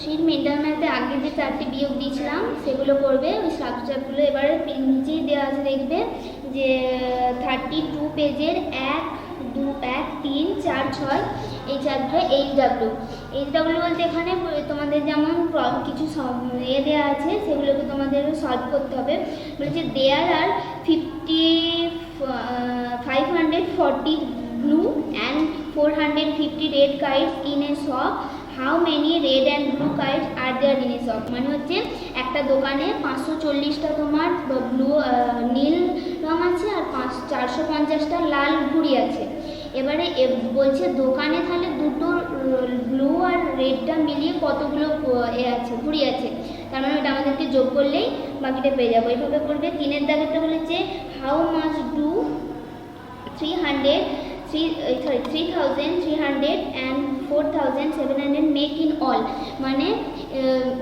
Sheet mental ম্যাথে আগে যে 4টি বিয়োগ দিয়েছিলাম সেগুলো করবে, ওই সাবজেক্টগুলো এবারে নিচেই দেওয়া আছে, দেখবে যে 32 পেজের 1, 2, 1, 3, 4, 6 এই চারটে এইচডাব্লিউ বলতে এখানে তোমাদের যেমন কিছু ইয়ে দেওয়া আছে সেগুলোকে তোমাদের সলভ করতে হবে। বলেছে দেয়ার আর 540 blue and 450 red kites in a shop. How many red and blue kites are there in a shop? মানে হচ্ছে একটা দোকানে 540টা তোমার ব্লু নীল রং আছে আর 450টা লাল ঘুড়ি আছে। এবারে বলছে দোকানে তাহলে দুটো ব্লু আর রেডটা মিলিয়ে কতগুলো আছে ঘুড়ি আছে, তার মানে ওটা আমাদেরকে যোগ করলেই বাকিটা পেয়ে যাবো। এইভাবে করবে। 3 দাগেরটা বলেছে how much do 3,300 and 4,700 make in all, মানে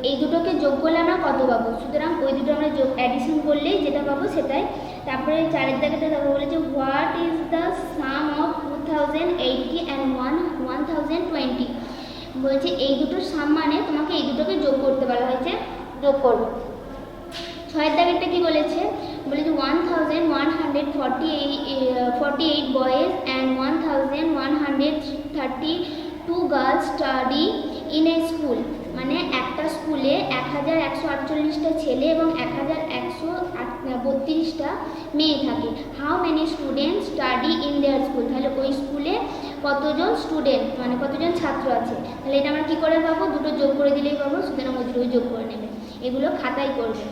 এই দুটোকে যোগ করলে আমরা কত পাবো, সুতরাং ওই দুটো আমরা যোগ অ্যাডিশন করলেই যেটা পাবো সেটাই। তারপরে 4 দাগেটা তারপর বলেছে what is the some of 2080 and 1020, বলছে এই দুটোর সাম মানে তোমাকে এই দুটোকে যোগ করতে বলা হয়েছে, যোগ করবো। 6 দাগেরটা কি বলেছে, বলেছে 1148 boys and 1132 girls study in a school, মানে একটা স্কুলে 1148টা ছেলে এবং 1132টা মেয়ে থাকে। How many student study in their school, তাহলে ওই স্কুলে কতজন স্টুডেন্ট মানে কতজন ছাত্র আছে, তাহলে এটা আমরা কী করে পাবো, দুটো যোগ করে দিলেই পাবো, সুতরাং ওই দুটো যোগ করে নেবে। এগুলো খাতায় করবে।